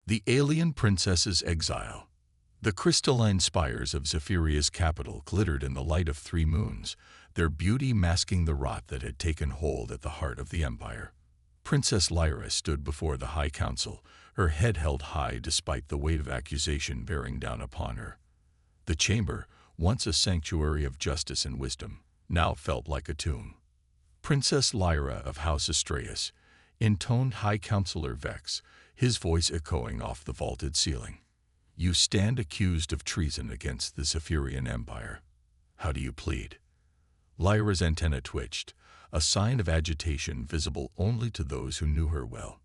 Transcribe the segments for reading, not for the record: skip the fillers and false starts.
The Alien Princess's Exile. The crystalline spires of Zephyria's capital glittered in the light of 3 moons, their beauty masking the rot that had taken hold at the heart of the empire. Princess Lyra stood before the High Council, her head held high despite the weight of accusation bearing down upon her. The chamber, once a sanctuary of justice and wisdom, now felt like a tomb. Princess Lyra of House Astraeus, intoned High Counselor Vex, his voice echoing off the vaulted ceiling. You stand accused of treason against the Zephyrian Empire. How do you plead? Lyra's antenna twitched, a sign of agitation visible only to those who knew her well.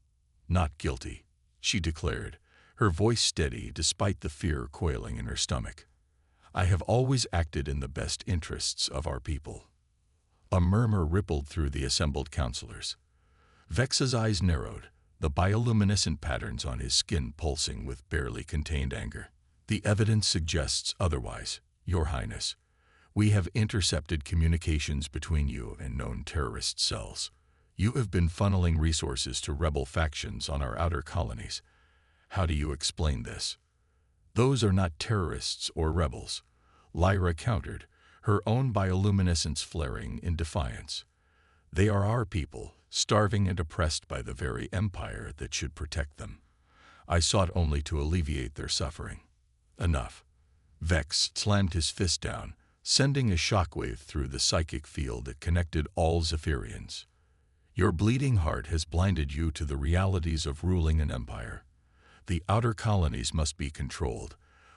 Not guilty, she declared, her voice steady despite the fear coiling in her stomach. I have always acted in the best interests of our people. A murmur rippled through the assembled counselors. Vex's eyes narrowed, the bioluminescent patterns on his skin pulsing with barely contained anger. The evidence suggests otherwise, Your Highness. We have intercepted communications between you and known terrorist cells. You have been funneling resources to rebel factions on our outer colonies. How do you explain this? Those are not terrorists or rebels, Lyra countered, her own bioluminescence flaring in defiance. They are our people, starving and oppressed by the very empire that should protect them. I sought only to alleviate their suffering. Enough. Vex slammed his fist down, sending a shockwave through the psychic field that connected all Zephyrians. Your bleeding heart has blinded you to the realities of ruling an empire. The outer colonies must be controlled,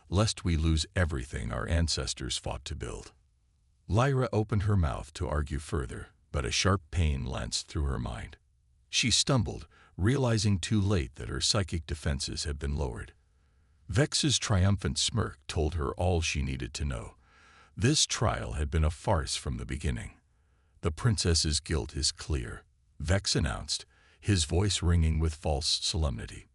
lest we lose everything our ancestors fought to build. Lyra opened her mouth to argue further, but a sharp pain lanced through her mind. She stumbled, realizing too late that her psychic defenses had been lowered. Vex's triumphant smirk told her all she needed to know. This trial had been a farce from the beginning. The princess's guilt is clear, Vex announced, his voice ringing with false solemnity.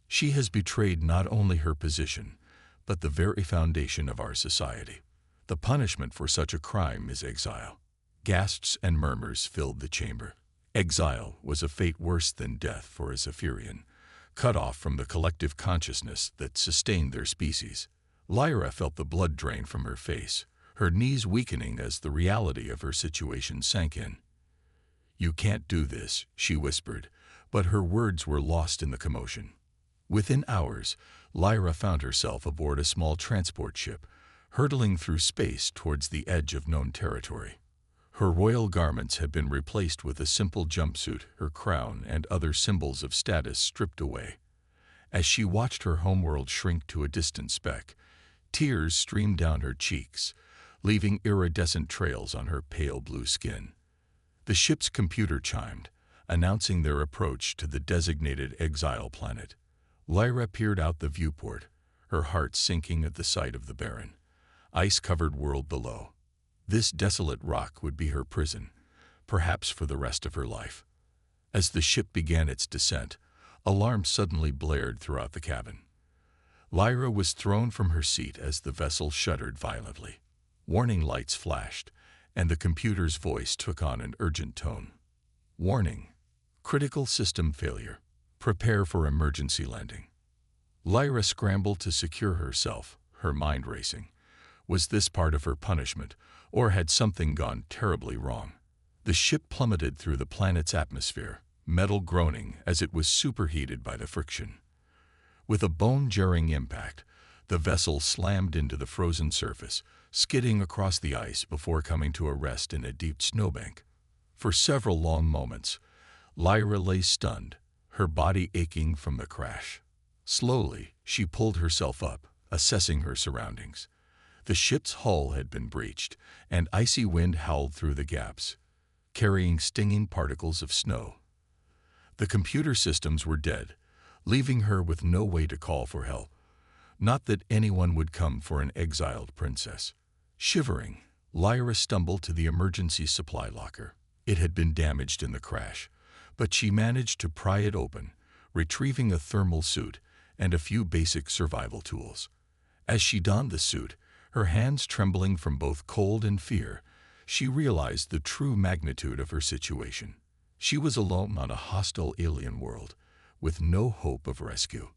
She has betrayed not only her position, but the very foundation of our society. The punishment for such a crime is exile. Gasps and murmurs filled the chamber. Exile was a fate worse than death for a Zephyrian, cut off from the collective consciousness that sustained their species. Lyra felt the blood drain from her face, her knees weakening as the reality of her situation sank in. You can't do this, she whispered, but her words were lost in the commotion. Within hours, Lyra found herself aboard a small transport ship, hurtling through space towards the edge of known territory. Her royal garments had been replaced with a simple jumpsuit, her crown and other symbols of status stripped away. As she watched her homeworld shrink to a distant speck, tears streamed down her cheeks, leaving iridescent trails on her pale blue skin. The ship's computer chimed, announcing their approach to the designated exile planet. Lyra peered out the viewport, her heart sinking at the sight of the barren, ice-covered world below. This desolate rock would be her prison, perhaps for the rest of her life. As the ship began its descent, alarms suddenly blared throughout the cabin. Lyra was thrown from her seat as the vessel shuddered violently. Warning lights flashed, and the computer's voice took on an urgent tone. Warning: critical system failure. Prepare for emergency landing. Lyra scrambled to secure herself, her mind racing. Was this part of her punishment, or had something gone terribly wrong? The ship plummeted through the planet's atmosphere, metal groaning as it was superheated by the friction. With a bone-jarring impact, the vessel slammed into the frozen surface, skidding across the ice before coming to a rest in a deep snowbank. For several long moments, Lyra lay stunned, her body aching from the crash. Slowly, she pulled herself up, assessing her surroundings. The ship's hull had been breached, and icy wind howled through the gaps, carrying stinging particles of snow. The computer systems were dead, leaving her with no way to call for help. Not that anyone would come for an exiled princess. Shivering, Lyra stumbled to the emergency supply locker. It had been damaged in the crash, but she managed to pry it open, retrieving a thermal suit and a few basic survival tools. As she donned the suit, her hands trembling from both cold and fear, she realized the true magnitude of her situation. She was alone on a hostile alien world, with no hope of rescue.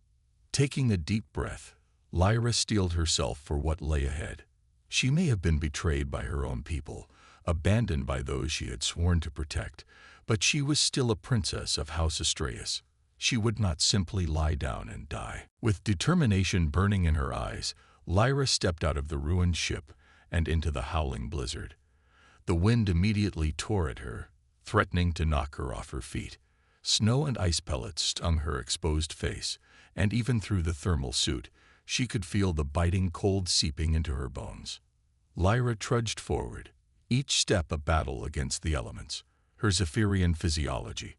Taking a deep breath, Lyra steeled herself for what lay ahead. She may have been betrayed by her own people, abandoned by those she had sworn to protect, but she was still a princess of House Astraeus. She would not simply lie down and die. With determination burning in her eyes, Lyra stepped out of the ruined ship and into the howling blizzard. The wind immediately tore at her, threatening to knock her off her feet. Snow and ice pellets stung her exposed face, and even through the thermal suit, she could feel the biting cold seeping into her bones. Lyra trudged forward, each step a battle against the elements. Her Zephyrian physiology,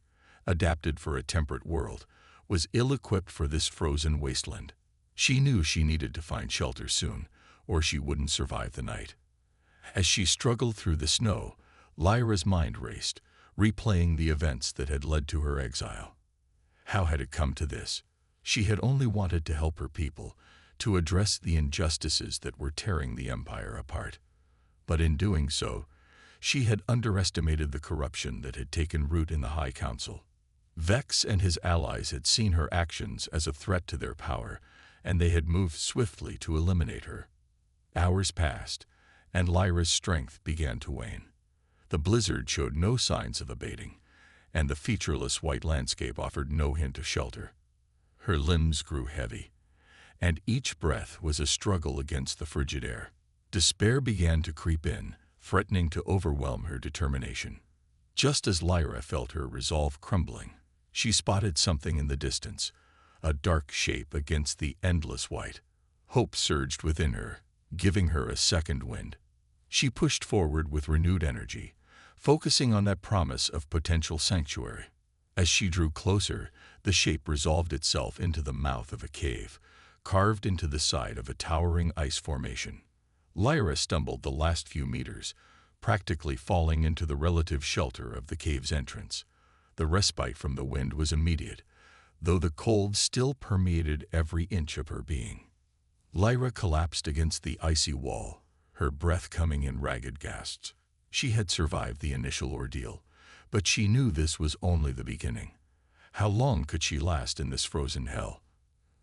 adapted for a temperate world, was ill-equipped for this frozen wasteland. She knew she needed to find shelter soon, or she wouldn't survive the night. As she struggled through the snow, Lyra's mind raced, replaying the events that had led to her exile. How had it come to this? She had only wanted to help her people, to address the injustices that were tearing the empire apart. But in doing so, she had underestimated the corruption that had taken root in the High Council. Vex and his allies had seen her actions as a threat to their power, and they had moved swiftly to eliminate her. Hours passed, and Lyra's strength began to wane. The blizzard showed no signs of abating, and the featureless white landscape offered no hint of shelter. Her limbs grew heavy, and each breath was a struggle against the frigid air. Despair began to creep in, threatening to overwhelm her determination. Just as Lyra felt her resolve crumbling, she spotted something in the distance, a dark shape against the endless white. Hope surged within her, giving her a second wind. She pushed forward with renewed energy, focusing on that promise of potential sanctuary. As she drew closer, the shape resolved itself into the mouth of a cave, carved into the side of a towering ice formation. Lyra stumbled the last few meters, practically falling into the relative shelter of the cave's entrance. The respite from the wind was immediate, though the cold still permeated every inch of her being. Lyra collapsed against the icy wall, her breath coming in ragged gasps. She had survived the initial ordeal, but she knew this was only the beginning. How long could she last in this frozen hell?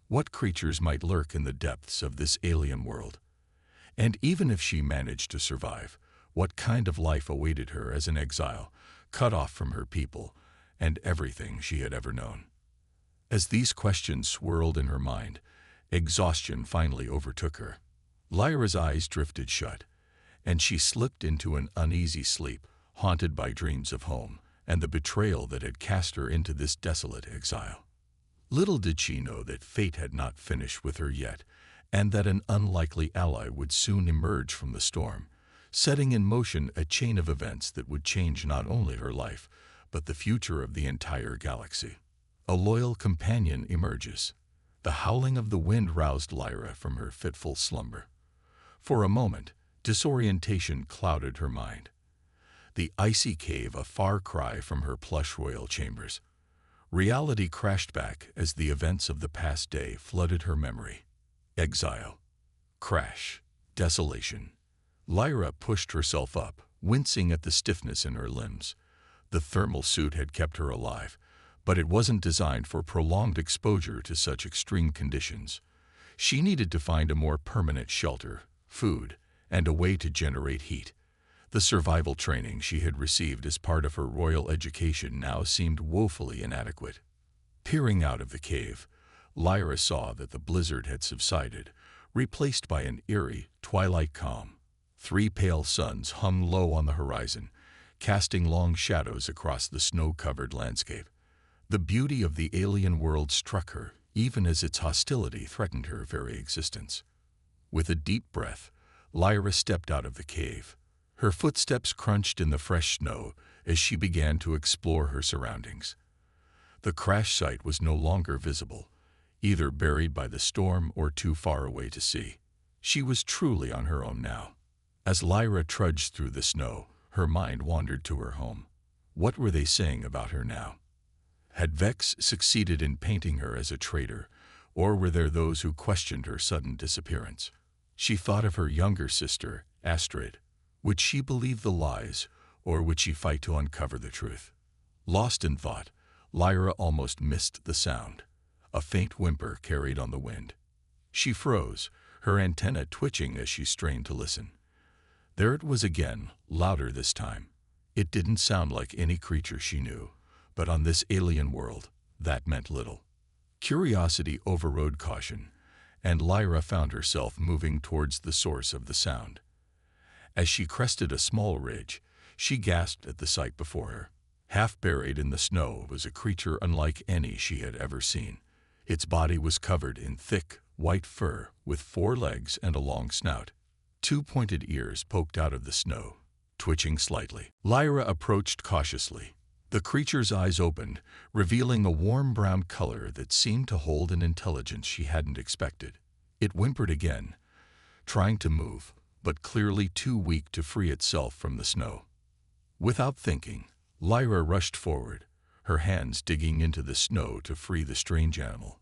What creatures might lurk in the depths of this alien world? And even if she managed to survive, what kind of life awaited her as an exile, cut off from her people and everything she had ever known? As these questions swirled in her mind, exhaustion finally overtook her. Lyra's eyes drifted shut, and she slipped into an uneasy sleep, haunted by dreams of home and the betrayal that had cast her into this desolate exile. Little did she know that fate had not finished with her yet, and that an unlikely ally would soon emerge from the storm, setting in motion a chain of events that would change not only her life, but the future of the entire galaxy. A loyal companion emerges. The howling of the wind roused Lyra from her fitful slumber. For a moment, disorientation clouded her mind. The icy cave a far cry from her plush royal chambers. Reality crashed back as the events of the past day flooded her memory. Exile, crash, desolation. Lyra pushed herself up, wincing at the stiffness in her limbs. The thermal suit had kept her alive, but it wasn't designed for prolonged exposure to such extreme conditions. She needed to find a more permanent shelter, food, and a way to generate heat. The survival training she had received as part of her royal education now seemed woefully inadequate. Peering out of the cave, Lyra saw that the blizzard had subsided, replaced by an eerie, twilight calm. 3 pale suns hung low on the horizon, casting long shadows across the snow-covered landscape. The beauty of the alien world struck her, even as its hostility threatened her very existence. With a deep breath, Lyra stepped out of the cave. Her footsteps crunched in the fresh snow as she began to explore her surroundings. The crash site was no longer visible, either buried by the storm or too far away to see. She was truly on her own now. As Lyra trudged through the snow, her mind wandered to her home. What were they saying about her now? Had Vex succeeded in painting her as a traitor, or were there those who questioned her sudden disappearance? She thought of her younger sister, Astrid. Would she believe the lies, or would she fight to uncover the truth? Lost in thought, Lyra almost missed the sound. a faint whimper carried on the wind. She froze, her antenna twitching as she strained to listen. There it was again, louder this time. It didn't sound like any creature she knew, but on this alien world, that meant little. Curiosity overrode caution, and Lyra found herself moving towards the source of the sound. As she crested a small ridge, she gasped at the sight before her. Half buried in the snow was a creature unlike any she had ever seen. Its body was covered in thick, white fur with 4 legs and a long snout. 2 pointed ears poked out of the snow, twitching slightly. Lyra approached cautiously. The creature's eyes opened, revealing a warm brown color that seemed to hold an intelligence she hadn't expected. It whimpered again, trying to move, but clearly too weak to free itself from the snow. Without thinking, Lyra rushed forward, her hands digging into the snow to free the strange animal.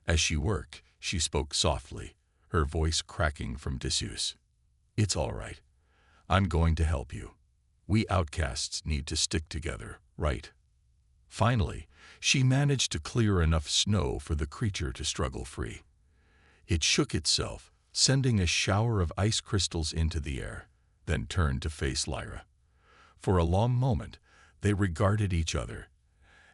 As she worked, she spoke softly, her voice cracking from disuse. "It's all right. I'm going to help you. We outcasts need to stick together, right?" Finally, she managed to clear enough snow for the creature to struggle free. It shook itself, sending a shower of ice crystals into the air, then turned to face Lyra. For a long moment, they regarded each other,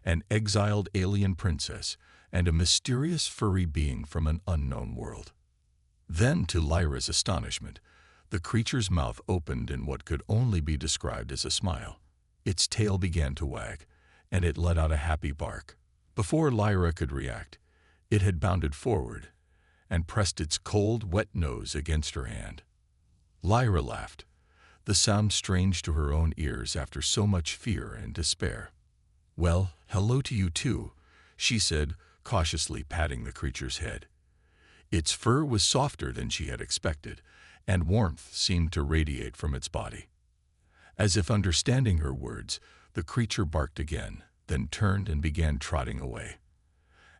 an exiled alien princess and a mysterious furry being from an unknown world. Then, to Lyra's astonishment, the creature's mouth opened in what could only be described as a smile. Its tail began to wag, and it let out a happy bark. Before Lyra could react, it had bounded forward and pressed its cold, wet nose against her hand. Lyra laughed, the sound strange to her own ears after so much fear and despair. "Well, hello to you too," she said, cautiously patting the creature's head. Its fur was softer than she had expected, and warmth seemed to radiate from its body. As if understanding her words, the creature barked again, then turned and began trotting away.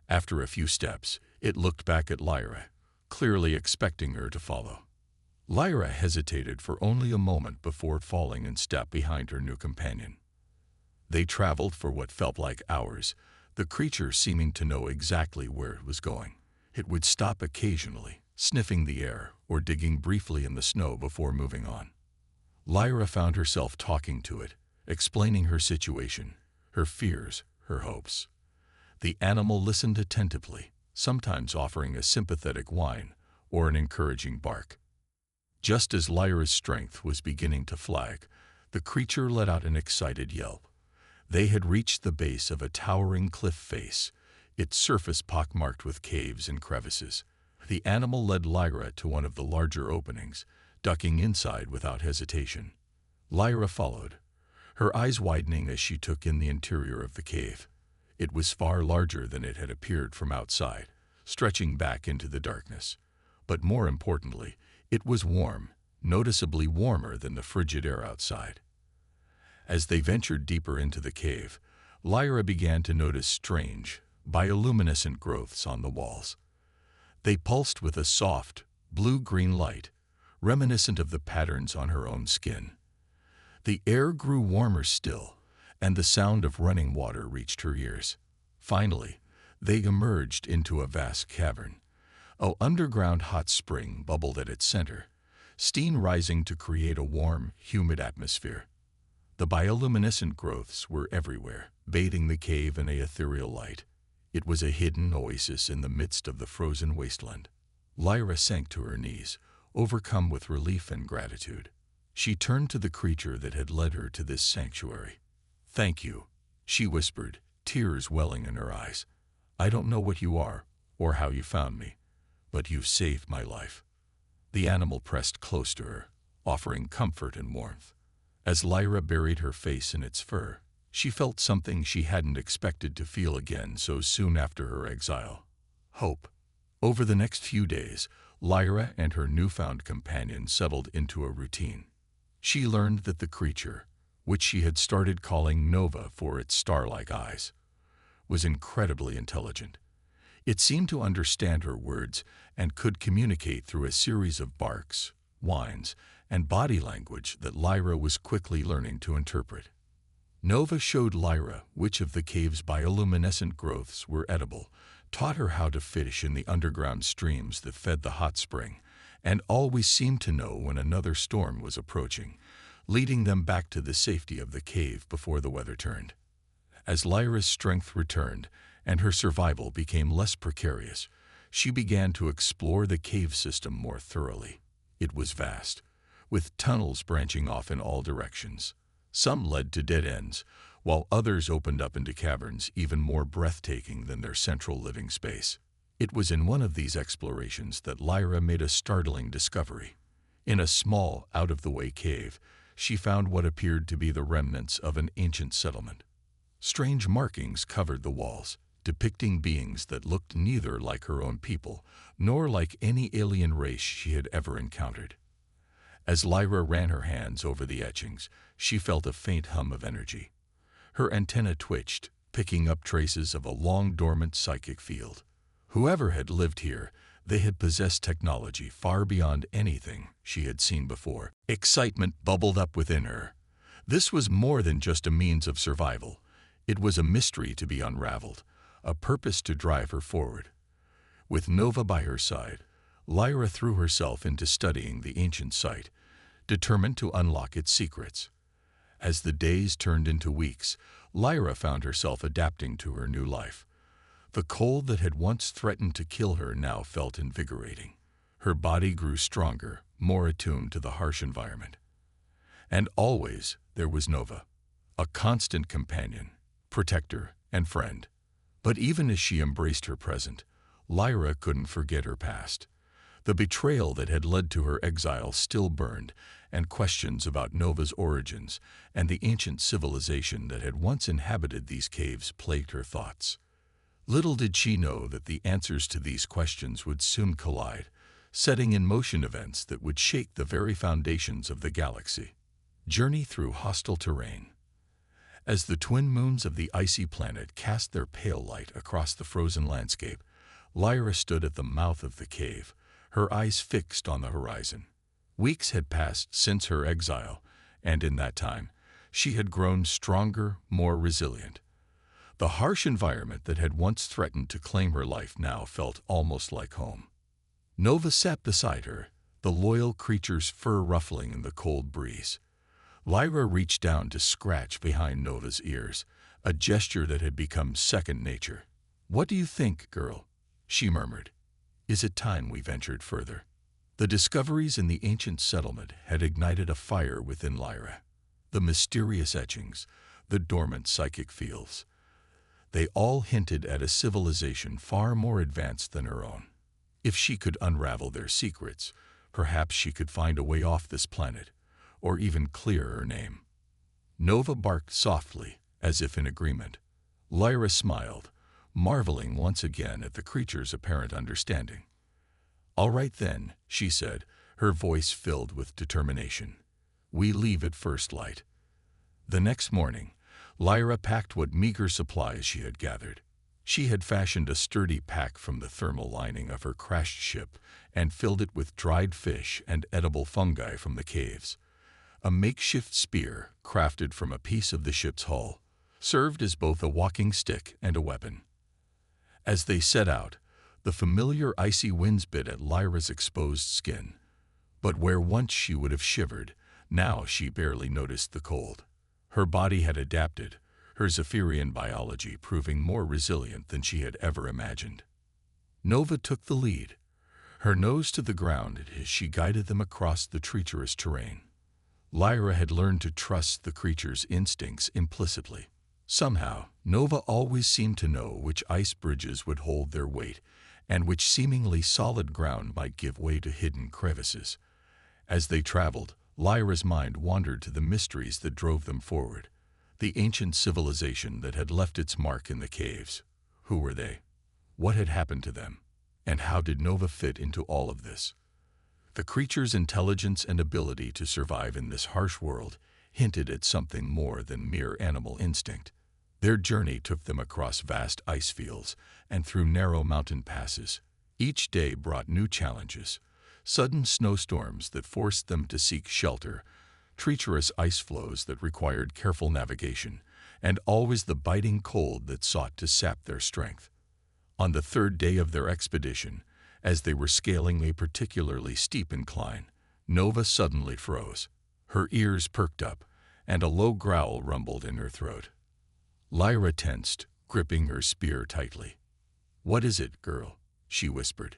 After a few steps, it looked back at Lyra, clearly expecting her to follow. Lyra hesitated for only a moment before falling in step behind her new companion. They traveled for what felt like hours, the creature seeming to know exactly where it was going. It would stop occasionally, sniffing the air or digging briefly in the snow before moving on. Lyra found herself talking to it, explaining her situation, her fears, her hopes. The animal listened attentively, sometimes offering a sympathetic whine or an encouraging bark. Just as Lyra's strength was beginning to flag, the creature let out an excited yelp. They had reached the base of a towering cliff face, its surface pockmarked with caves and crevices. The animal led Lyra to one of the larger openings, ducking inside without hesitation. Lyra followed, her eyes widening as she took in the interior of the cave. It was far larger than it had appeared from outside, stretching back into the darkness. But more importantly, it was warm, noticeably warmer than the frigid air outside. As they ventured deeper into the cave, Lyra began to notice strange, bioluminescent growths on the walls. They pulsed with a soft, blue-green light, reminiscent of the patterns on her own skin. The air grew warmer still, and the sound of running water reached her ears. Finally, they emerged into a vast cavern. An underground hot spring bubbled at its center, steam rising to create a warm, humid atmosphere. The bioluminescent growths were everywhere, bathing the cave in an ethereal light. It was a hidden oasis in the midst of the frozen wasteland. Lyra sank to her knees, overcome with relief and gratitude. She turned to the creature that had led her to this sanctuary. "Thank you," she whispered, tears welling in her eyes. "I don't know what you are, or how you found me, but you've saved my life." The animal pressed close to her, offering comfort and warmth. As Lyra buried her face in its fur, she felt something she hadn't expected to feel again so soon after her exile: hope. Over the next few days, Lyra and her newfound companion settled into a routine. She learned that the creature, which she had started calling Nova for its star-like eyes, was incredibly intelligent. It seemed to understand her words and could communicate through a series of barks, whines, and body language that Lyra was quickly learning to interpret. Nova showed Lyra which of the cave's bioluminescent growths were edible, taught her how to fish in the underground streams that fed the hot spring, and always seemed to know when another storm was approaching, leading them back to the safety of the cave before the weather turned. As Lyra's strength returned and her survival became less precarious, she began to explore the cave system more thoroughly. It was vast, with tunnels branching off in all directions. Some led to dead ends, while others opened up into caverns even more breathtaking than their central living space. It was in one of these explorations that Lyra made a startling discovery. In a small, out-of-the-way cave, she found what appeared to be the remnants of an ancient settlement. Strange markings covered the walls, depicting beings that looked neither like her own people nor like any alien race she had ever encountered. As Lyra ran her hands over the etchings, she felt a faint hum of energy. Her antenna twitched, picking up traces of a long-dormant psychic field. Whoever had lived here, they had possessed technology far beyond anything she had seen before. Excitement bubbled up within her. This was more than just a means of survival. It was a mystery to be unraveled, a purpose to drive her forward. With Nova by her side, Lyra threw herself into studying the ancient site, determined to unlock its secrets. As the days turned into weeks, Lyra found herself adapting to her new life. The cold that had once threatened to kill her now felt invigorating. Her body grew stronger, more attuned to the harsh environment. And always there was Nova, a constant companion, protector, and friend. But even as she embraced her present, Lyra couldn't forget her past. The betrayal that had led to her exile still burned, and questions about Nova's origins and the ancient civilization that had once inhabited these caves plagued her thoughts. Little did she know that the answers to these questions would soon collide, setting in motion events that would shake the very foundations of the galaxy. Journey through hostile terrain. As the twin moons of the icy planet cast their pale light across the frozen landscape, Lyra stood at the mouth of the cave, her eyes fixed on the horizon. Weeks had passed since her exile, and in that time, she had grown stronger, more resilient. The harsh environment that had once threatened to claim her life now felt almost like home. Nova sat beside her, the loyal creature's fur ruffling in the cold breeze. Lyra reached down to scratch behind Nova's ears, a gesture that had become second nature. "What do you think, girl?" she murmured. "Is it time we ventured further?" The discoveries in the ancient settlement had ignited a fire within Lyra. The mysterious etchings, the dormant psychic fields, they all hinted at a civilization far more advanced than her own. If she could unravel their secrets, perhaps she could find a way off this planet, or even clear her name. Nova barked softly, as if in agreement. Lyra smiled, marveling once again at the creature's apparent understanding. "All right then," she said, her voice filled with determination. "We leave at first light." The next morning, Lyra packed what meager supplies she had gathered. She had fashioned a sturdy pack from the thermal lining of her crashed ship and filled it with dried fish and edible fungi from the caves. A makeshift spear, crafted from a piece of the ship's hull, served as both a walking stick and a weapon. As they set out, the familiar icy winds bit at Lyra's exposed skin. But where once she would have shivered, now she barely noticed the cold. Her body had adapted, her Zephyrian biology proving more resilient than she had ever imagined. Nova took the lead, her nose to the ground as she guided them across the treacherous terrain. Lyra had learned to trust the creature's instincts implicitly. Somehow, Nova always seemed to know which ice bridges would hold their weight and which seemingly solid ground might give way to hidden crevices. As they traveled, Lyra's mind wandered to the mysteries that drove them forward. The ancient civilization that had left its mark in the caves. Who were they? What had happened to them? And how did Nova fit into all of this? The creature's intelligence and ability to survive in this harsh world hinted at something more than mere animal instinct. Their journey took them across vast ice fields and through narrow mountain passes. Each day brought new challenges: sudden snowstorms that forced them to seek shelter, treacherous ice floes that required careful navigation, and always the biting cold that sought to sap their strength. On the third day of their expedition, as they were scaling a particularly steep incline, Nova suddenly froze. Her ears perked up, and a low growl rumbled in her throat. Lyra tensed, gripping her spear tightly. "What is it, girl?" she whispered.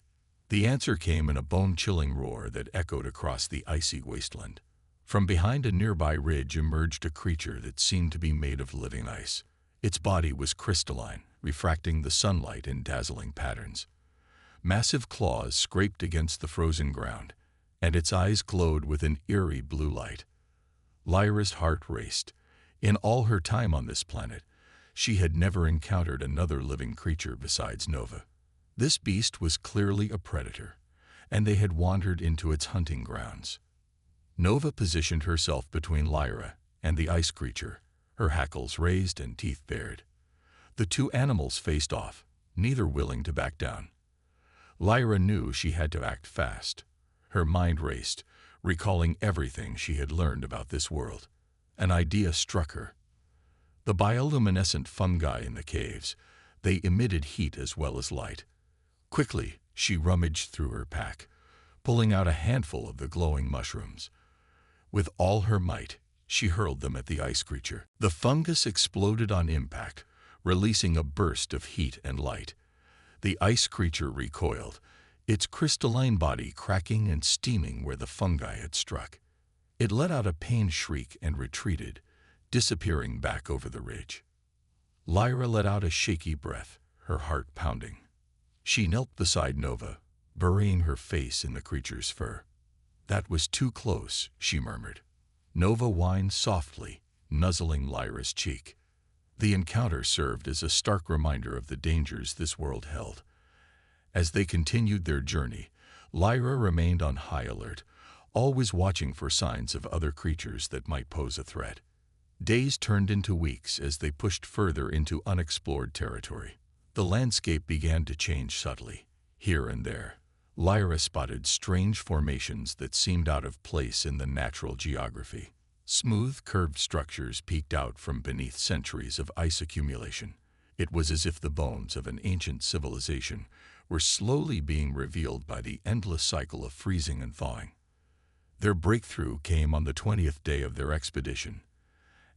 The answer came in a bone-chilling roar that echoed across the icy wasteland. From behind a nearby ridge emerged a creature that seemed to be made of living ice. Its body was crystalline, refracting the sunlight in dazzling patterns. Massive claws scraped against the frozen ground, and its eyes glowed with an eerie blue light. Lyra's heart raced. In all her time on this planet, she had never encountered another living creature besides Nova. This beast was clearly a predator, and they had wandered into its hunting grounds. Nova positioned herself between Lyra and the ice creature, her hackles raised and teeth bared. The two animals faced off, neither willing to back down. Lyra knew she had to act fast. Her mind raced, recalling everything she had learned about this world. An idea struck her. The bioluminescent fungi in the caves, they emitted heat as well as light. Quickly, she rummaged through her pack, pulling out a handful of the glowing mushrooms. With all her might, she hurled them at the ice creature. The fungus exploded on impact, releasing a burst of heat and light. The ice creature recoiled, its crystalline body cracking and steaming where the fungi had struck. It let out a pained shriek and retreated, disappearing back over the ridge. Lyra let out a shaky breath, her heart pounding. She knelt beside Nova, burying her face in the creature's fur. "That was too close," she murmured. Nova whined softly, nuzzling Lyra's cheek. The encounter served as a stark reminder of the dangers this world held. As they continued their journey, Lyra remained on high alert, always watching for signs of other creatures that might pose a threat. Days turned into weeks as they pushed further into unexplored territory. The landscape began to change subtly. Here and there, Lyra spotted strange formations that seemed out of place in the natural geography. Smooth, curved structures peeked out from beneath centuries of ice accumulation. It was as if the bones of an ancient civilization were slowly being revealed by the endless cycle of freezing and thawing. Their breakthrough came on the 20th day of their expedition.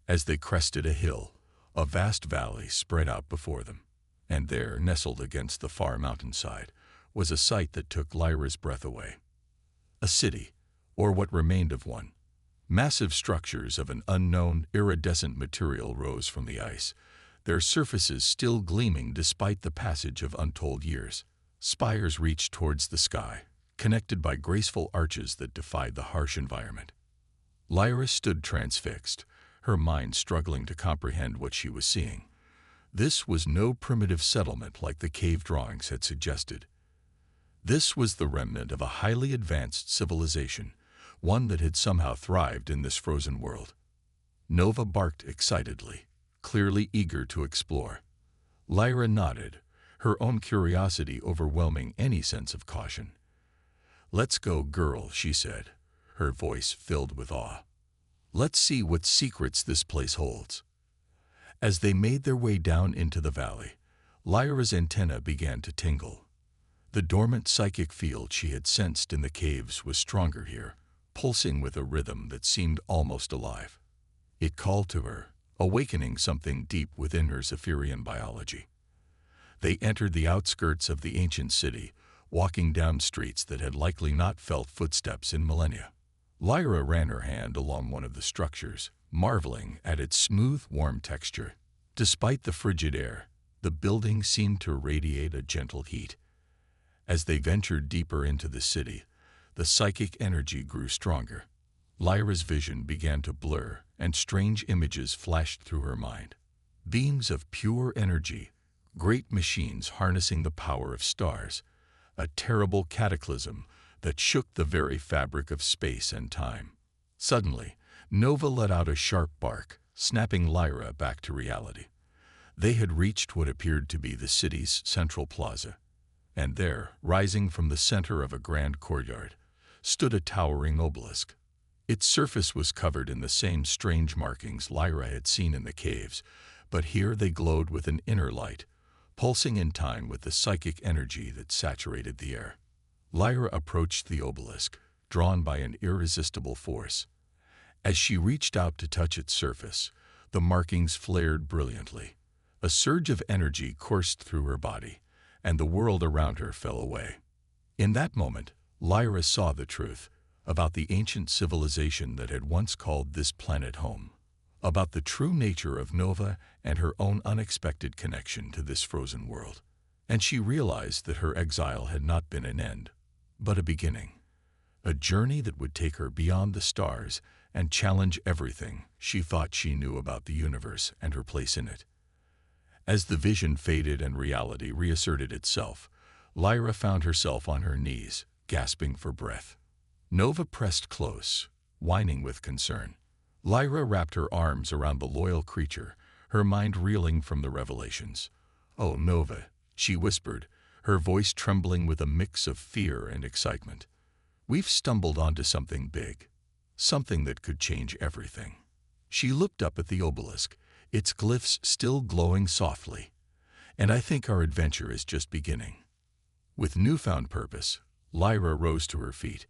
As they crested a hill, a vast valley spread out before them, and there, nestled against the far mountainside, was a sight that took Lyra's breath away. A city, or what remained of one. Massive structures of an unknown, iridescent material rose from the ice, their surfaces still gleaming despite the passage of untold years. Spires reached towards the sky, connected by graceful arches that defied the harsh environment. Lyra stood transfixed, her mind struggling to comprehend what she was seeing. This was no primitive settlement like the cave drawings had suggested. This was the remnant of a highly advanced civilization, one that had somehow thrived in this frozen world. Nova barked excitedly, clearly eager to explore. Lyra nodded, her own curiosity overwhelming any sense of caution. "Let's go, girl," she said, her voice filled with awe. "Let's see what secrets this place holds." As they made their way down into the valley, Lyra's antennae began to tingle. The dormant psychic field she had sensed in the caves was stronger here, pulsing with a rhythm that seemed almost alive. It called to her, awakening something deep within her Zephyrian biology. They entered the outskirts of the ancient city, walking down streets that had likely not felt footsteps in millennia. Lyra ran her hand along one of the structures, marveling at its smooth, warm texture. Despite the frigid air, the building seemed to radiate a gentle heat. As they ventured deeper into the city, the psychic energy grew stronger. Lyra's vision began to blur, and strange images flashed through her mind. Beams of pure energy, great machines harnessing the power of stars, a terrible cataclysm that shook the very fabric of space and time. Suddenly, Nova let out a sharp bark, snapping Lyra back to reality. They had reached what appeared to be the city's central plaza. And there, rising from the center of a grand courtyard, stood a towering obelisk. Its surface was covered in the same strange markings Lyra had seen in the caves, but here they glowed with an inner light, pulsing in time with the psychic energy that saturated the air. Lyra approached the obelisk, drawn by an irresistible force. As she reached out to touch its surface, the markings flared brilliantly. A surge of energy coursed through her body, and the world around her fell away. In that moment, Lyra saw the truth about the ancient civilization that had once called this planet home, about the true nature of Nova and her own unexpected connection to this frozen world. And she realized that her exile had not been an end, but a beginning. A journey that would take her beyond the stars and challenge everything she thought she knew about the universe and her place in it. As the vision faded and reality reasserted itself, Lyra found herself on her knees, gasping for breath. Nova pressed close, whining with concern. Lyra wrapped her arms around the loyal creature, her mind reeling from the revelations. "Oh, Nova," she whispered, her voice trembling with a mix of fear and excitement. "We've stumbled onto something big, something that could change everything." She looked up at the obelisk, its glyphs still glowing softly. "And I think our adventure is just beginning." With newfound purpose, Lyra rose to her feet.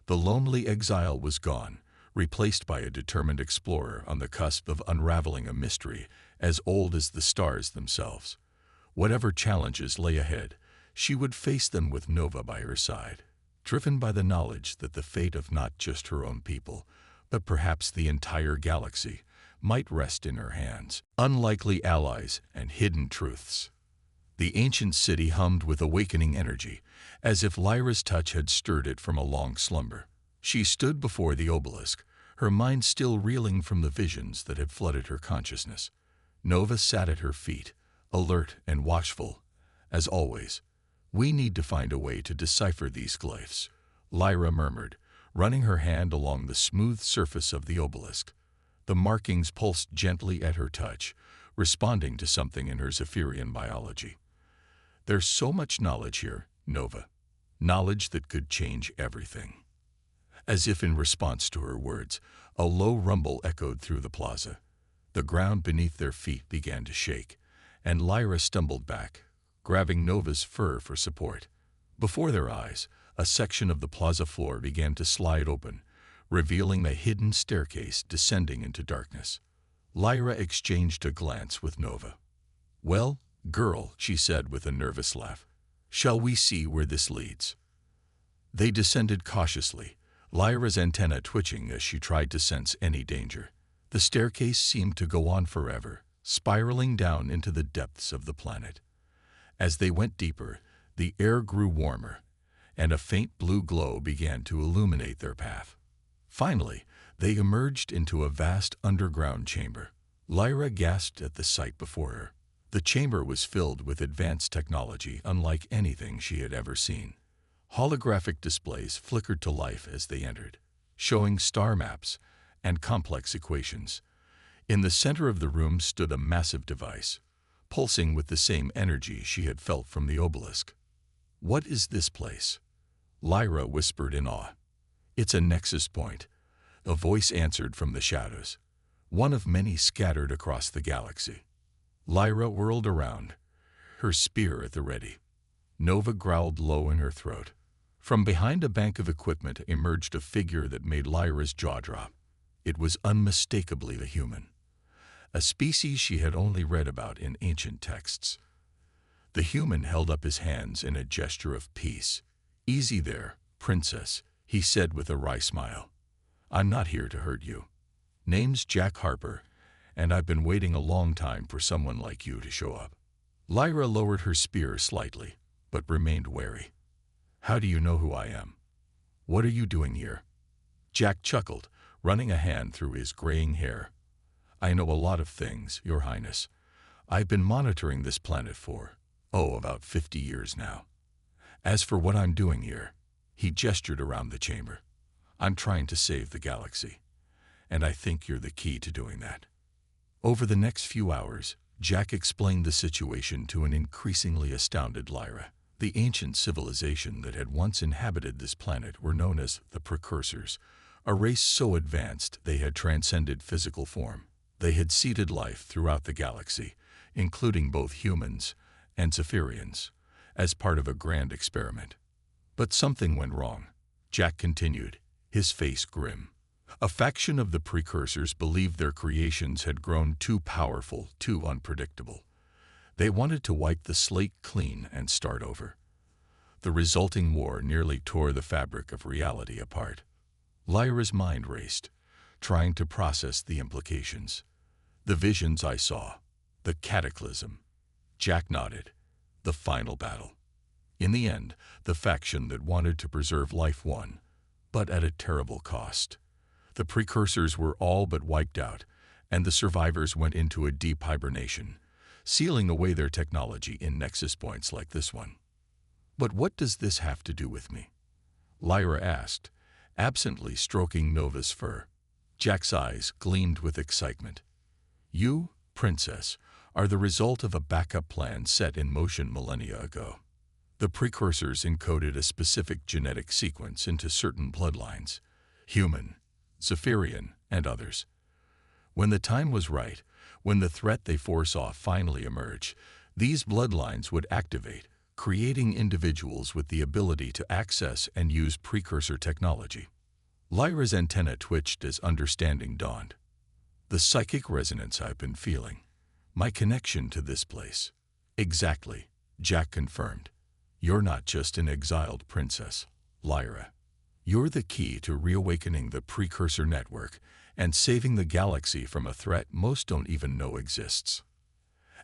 The lonely exile was gone, replaced by a determined explorer on the cusp of unraveling a mystery as old as the stars themselves. Whatever challenges lay ahead, she would face them with Nova by her side, driven by the knowledge that the fate of not just her own people, but perhaps the entire galaxy, might rest in her hands. Unlikely allies and hidden truths. The ancient city hummed with awakening energy, as if Lyra's touch had stirred it from a long slumber. She stood before the obelisk, her mind still reeling from the visions that had flooded her consciousness. Nova sat at her feet, alert and watchful, as always. "We need to find a way to decipher these glyphs," Lyra murmured, running her hand along the smooth surface of the obelisk. The markings pulsed gently at her touch, responding to something in her Zephyrian biology. "There's so much knowledge here, Nova. Knowledge that could change everything." As if in response to her words, a low rumble echoed through the plaza. The ground beneath their feet began to shake, and Lyra stumbled back, grabbing Nova's fur for support. Before their eyes, a section of the plaza floor began to slide open, revealing a hidden staircase descending into darkness. Lyra exchanged a glance with Nova. "Well, girl," she said with a nervous laugh, "shall we see where this leads?" They descended cautiously, Lyra's antenna twitching as she tried to sense any danger. The staircase seemed to go on forever, spiraling down into the depths of the planet. As they went deeper, the air grew warmer, and a faint blue glow began to illuminate their path. Finally, they emerged into a vast underground chamber. Lyra gasped at the sight before her. The chamber was filled with advanced technology unlike anything she had ever seen. Holographic displays flickered to life as they entered, showing star maps and complex equations. In the center of the room stood a massive device, pulsing with the same energy she had felt from the obelisk. "What is this place?" Lyra whispered in awe. "It's a nexus point," a voice answered from the shadows, "one of many scattered across the galaxy." Lyra whirled around, her spear at the ready. Nova growled low in her throat. From behind a bank of equipment emerged a figure that made Lyra's jaw drop. It was unmistakably a human, a species she had only read about in ancient texts. The human held up his hands in a gesture of peace. "Easy there, princess," he said with a wry smile. "I'm not here to hurt you. Name's Jack Harper, and I've been waiting a long time for someone like you to show up." Lyra lowered her spear slightly, but remained wary. "How do you know who I am? What are you doing here?" Jack chuckled, running a hand through his graying hair. "I know a lot of things, Your Highness. I've been monitoring this planet for, about 50 years now. As for what I'm doing here," he gestured around the chamber, "I'm trying to save the galaxy, and I think you're the key to doing that." Over the next few hours, Jack explained the situation to an increasingly astounded Lyra. The ancient civilization that had once inhabited this planet were known as the Precursors, a race so advanced they had transcended physical form. They had seeded life throughout the galaxy, including both humans and Zephyrians, as part of a grand experiment. But something went wrong. Jack continued, his face grim. A faction of the precursors believed their creations had grown too powerful, too unpredictable. They wanted to wipe the slate clean and start over. The resulting war nearly tore the fabric of reality apart. Lyra's mind raced, trying to process the implications. The visions I saw, the cataclysm. Jack nodded. The final battle. In the end, the faction that wanted to preserve life won, but at a terrible cost. The precursors were all but wiped out, and the survivors went into a deep hibernation, sealing away their technology in nexus points like this one. But what does this have to do with me? Lyra asked, absently stroking Nova's fur. Jack's eyes gleamed with excitement. You, Princess, are the result of a backup plan set in motion millennia ago. The precursors encoded a specific genetic sequence into certain bloodlines, human, Zephyrian, and others. When the time was right, when the threat they foresaw finally emerged, these bloodlines would activate, creating individuals with the ability to access and use precursor technology. Lyra's antenna twitched as understanding dawned. The psychic resonance I've been feeling. My connection to this place. Exactly, Jack confirmed. You're not just an exiled princess, Lyra. You're the key to reawakening the precursor network and saving the galaxy from a threat most don't even know exists.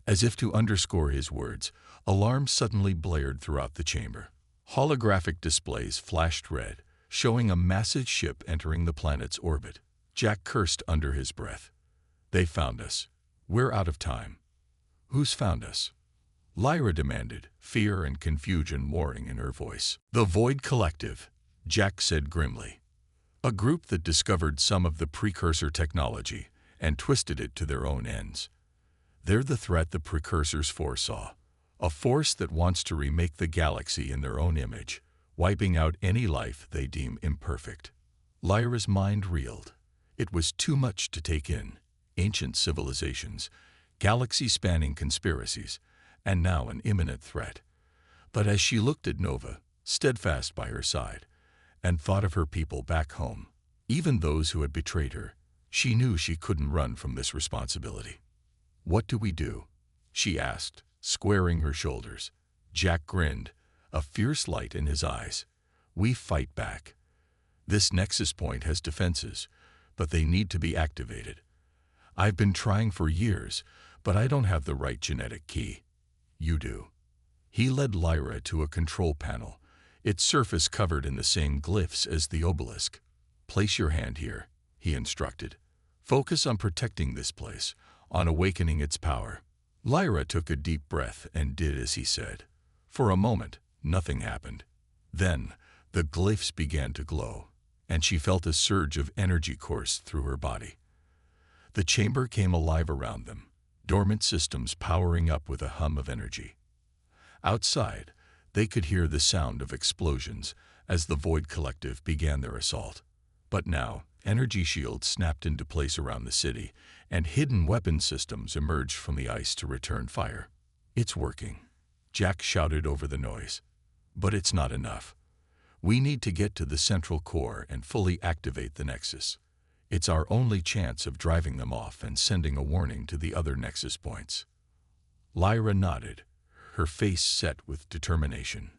As if to underscore his words, alarms suddenly blared throughout the chamber. Holographic displays flashed red, showing a massive ship entering the planet's orbit. Jack cursed under his breath. They found us. We're out of time. Who's found us? Lyra demanded, fear and confusion warring in her voice. The Void Collective, Jack said grimly. A group that discovered some of the precursor technology and twisted it to their own ends. They're the threat the precursors foresaw, a force that wants to remake the galaxy in their own image, wiping out any life they deem imperfect. Lyra's mind reeled. It was too much to take in. Ancient civilizations, galaxy-spanning conspiracies, and now an imminent threat. But as she looked at Nova, steadfast by her side, and thought of her people back home, even those who had betrayed her, she knew she couldn't run from this responsibility. What do we do? She asked, squaring her shoulders. Jack grinned, a fierce light in his eyes. We fight back. This nexus point has defenses, but they need to be activated. I've been trying for years, but I don't have the right genetic key. You do. He led Lyra to a control panel, its surface covered in the same glyphs as the obelisk. Place your hand here, he instructed. Focus on protecting this place, on awakening its power. Lyra took a deep breath and did as he said. For a moment, nothing happened. Then, the glyphs began to glow, and she felt a surge of energy course through her body. The chamber came alive around them, dormant systems powering up with a hum of energy. Outside, they could hear the sound of explosions as the Void Collective began their assault. But now, energy shields snapped into place around the city, and hidden weapon systems emerged from the ice to return fire. It's working, Jack shouted over the noise. But it's not enough. We need to get to the central core and fully activate the Nexus. It's our only chance of driving them off and sending a warning to the other Nexus points. Lyra nodded, her face set with determination.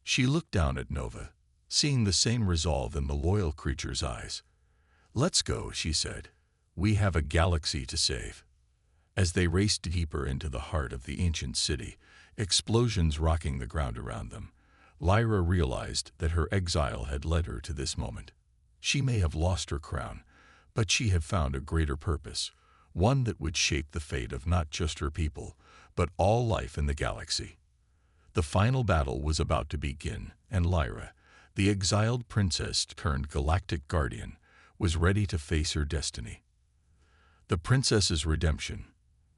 She looked down at Nova, seeing the same resolve in the loyal creature's eyes. Let's go, she said. We have a galaxy to save. As they raced deeper into the heart of the ancient city, explosions rocking the ground around them, Lyra realized that her exile had led her to this moment. She may have lost her crown, but she had found a greater purpose, one that would shape the fate of not just her people, but all life in the galaxy. The final battle was about to begin, and Lyra, the exiled princess turned galactic guardian, was ready to face her destiny. The princess's redemption.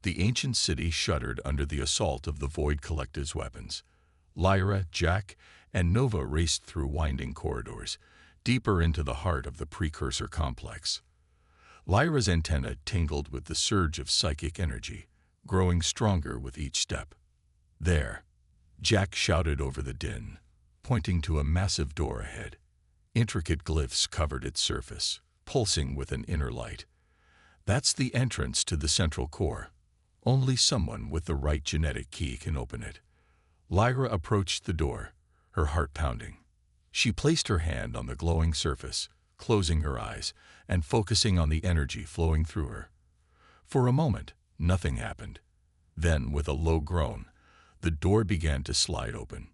The ancient city shuddered under the assault of the Void Collective's weapons. Lyra, Jack, and Nova raced through winding corridors, deeper into the heart of the precursor complex. Lyra's antenna tingled with the surge of psychic energy, growing stronger with each step. There, Jack shouted over the din, pointing to a massive door ahead. Intricate glyphs covered its surface, pulsing with an inner light. That's the entrance to the central core. Only someone with the right genetic key can open it. Lyra approached the door, her heart pounding. She placed her hand on the glowing surface, closing her eyes and focusing on the energy flowing through her. For a moment, nothing happened. Then, with a low groan, the door began to slide open.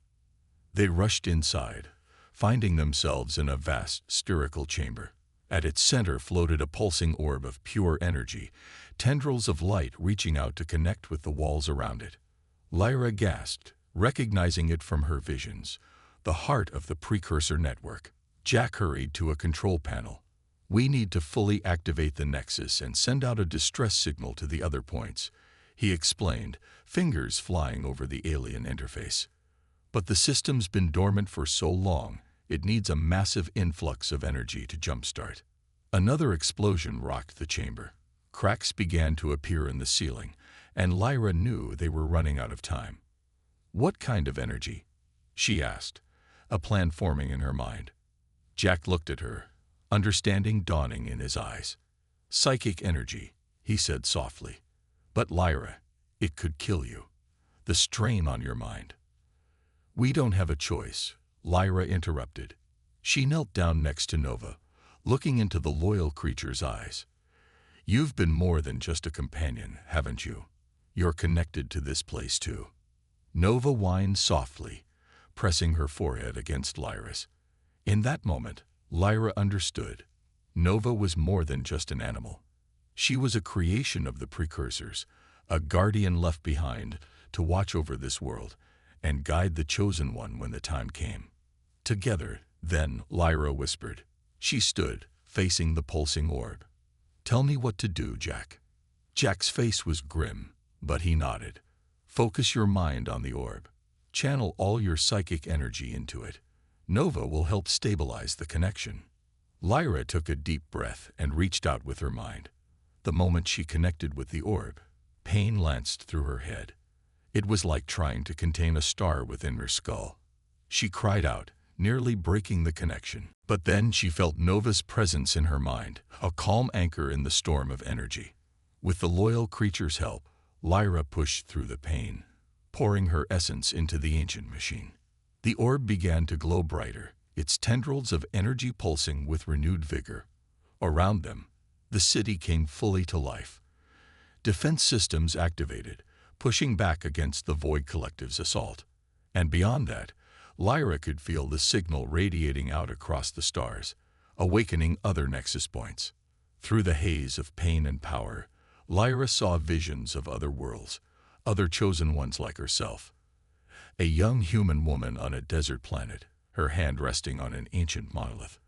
They rushed inside, finding themselves in a vast spherical chamber. At its center floated a pulsing orb of pure energy, tendrils of light reaching out to connect with the walls around it. Lyra gasped, recognizing it from her visions, the heart of the precursor network. Jack hurried to a control panel. "We need to fully activate the Nexus and send out a distress signal to the other points," he explained, fingers flying over the alien interface. "But the system's been dormant for so long, it needs a massive influx of energy to jumpstart." Another explosion rocked the chamber. Cracks began to appear in the ceiling, and Lyra knew they were running out of time. "What kind of energy?" she asked, a plan forming in her mind. Jack looked at her, understanding dawning in his eyes. "Psychic energy," he said softly. "But Lyra, it could kill you. The strain on your mind." "We don't have a choice," Lyra interrupted. She knelt down next to Nova, looking into the loyal creature's eyes. "You've been more than just a companion, haven't you? You're connected to this place too." Nova whined softly, pressing her forehead against Lyra's. In that moment, Lyra understood. Nova was more than just an animal. She was a creation of the precursors, a guardian left behind to watch over this world and guide the chosen one when the time came. "Together, then," Lyra whispered. She stood, facing the pulsing orb. "Tell me what to do, Jack." Jack's face was grim, but he nodded. "Focus your mind on the orb. Channel all your psychic energy into it. Nova will help stabilize the connection." Lyra took a deep breath and reached out with her mind. The moment she connected with the orb, pain lanced through her head. It was like trying to contain a star within her skull. She cried out, nearly breaking the connection. But then she felt Nova's presence in her mind, a calm anchor in the storm of energy. With the loyal creature's help, Lyra pushed through the pain, pouring her essence into the ancient machine. The orb began to glow brighter, its tendrils of energy pulsing with renewed vigor. Around them, the city came fully to life. Defense systems activated, pushing back against the Void Collective's assault. And beyond that, Lyra could feel the signal radiating out across the stars, awakening other nexus points. Through the haze of pain and power, Lyra saw visions of other worlds, other chosen ones like herself. A young human woman on a desert planet, her hand resting on an ancient monolith.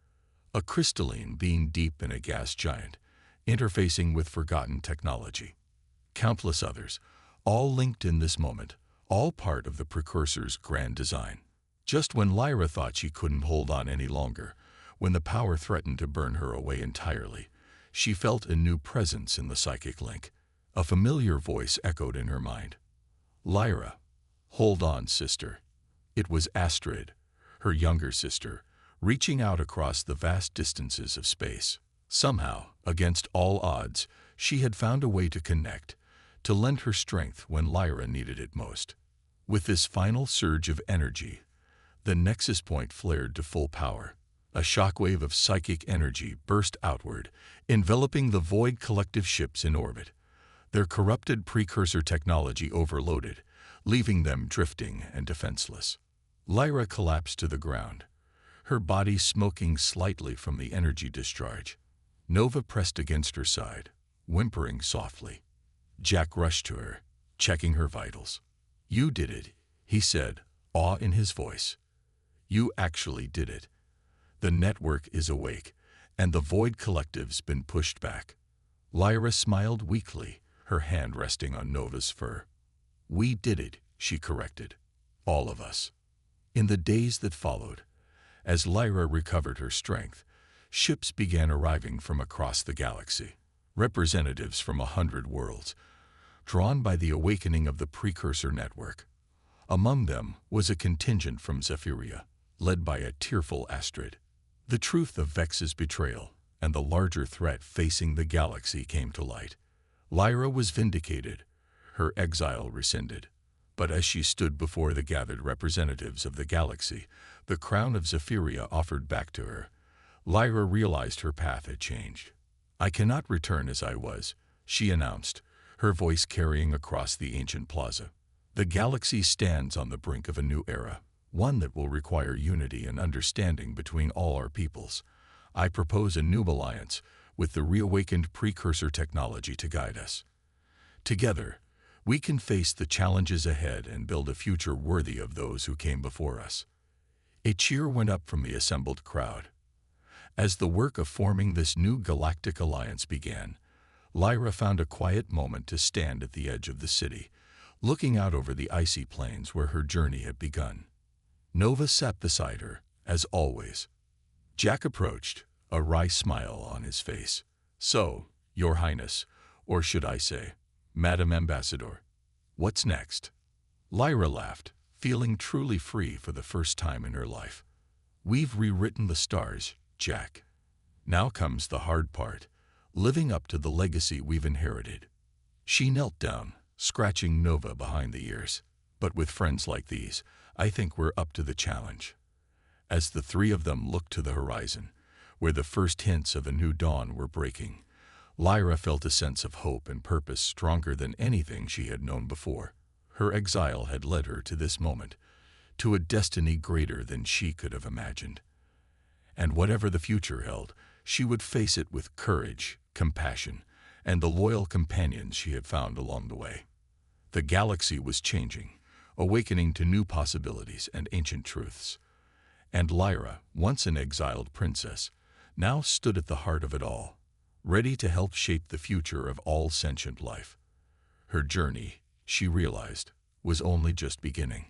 A crystalline being deep in a gas giant, interfacing with forgotten technology. Countless others, all linked in this moment, all part of the precursor's grand design. Just when Lyra thought she couldn't hold on any longer, when the power threatened to burn her away entirely, she felt a new presence in the psychic link. A familiar voice echoed in her mind. "Lyra, hold on, sister." It was Astrid, her younger sister, reaching out across the vast distances of space. Somehow, against all odds, she had found a way to connect, to lend her strength when Lyra needed it most. With this final surge of energy, the nexus point flared to full power. A shockwave of psychic energy burst outward, enveloping the Void Collective ships in orbit. Their corrupted precursor technology overloaded, leaving them drifting and defenseless. Lyra collapsed to the ground, her body smoking slightly from the energy discharge. Nova pressed against her side, whimpering softly. Jack rushed to her, checking her vitals. "You did it," he said, awe in his voice. "You actually did it. The network is awake, and the Void Collective's been pushed back." Lyra smiled weakly, her hand resting on Nova's fur. "We did it," she corrected. "All of us." In the days that followed, as Lyra recovered her strength, ships began arriving from across the galaxy, representatives from 100 worlds, drawn by the awakening of the precursor network. Among them was a contingent from Zephyria, led by a tearful Astrid. The truth of Vex's betrayal and the larger threat facing the galaxy came to light. Lyra was vindicated, her exile rescinded. But as she stood before the gathered representatives of the galaxy, the crown of Zephyria offered back to her, Lyra realized her path had changed. "I cannot return as I was," she announced, her voice carrying across the ancient plaza. "The galaxy stands on the brink of a new era, one that will require unity and understanding between all our peoples. I propose a new alliance with the reawakened precursor technology to guide us. Together, we can face the challenges ahead and build a future worthy of those who came before us." A cheer went up from the assembled crowd. As the work of forming this new galactic alliance began, Lyra found a quiet moment to stand at the edge of the city, looking out over the icy plains where her journey had begun. Nova sat beside her, as always. Jack approached, a wry smile on his face. "So, Your Highness, or should I say, Madam Ambassador, what's next?" Lyra laughed, feeling truly free for the first time in her life. "We've rewritten the stars, Jack. Now comes the hard part, living up to the legacy we've inherited." She knelt down, scratching Nova behind the ears. "But with friends like these, I think we're up to the challenge." As the three of them looked to the horizon, where the first hints of a new dawn were breaking, Lyra felt a sense of hope and purpose stronger than anything she had known before. Her exile had led her to this moment, to a destiny greater than she could have imagined. And whatever the future held, she would face it with courage, compassion, and the loyal companions she had found along the way. The galaxy was changing, awakening to new possibilities and ancient truths. And Lyra, once an exiled princess, now stood at the heart of it all, ready to help shape the future of all sentient life. Her journey, she realized, was only just beginning.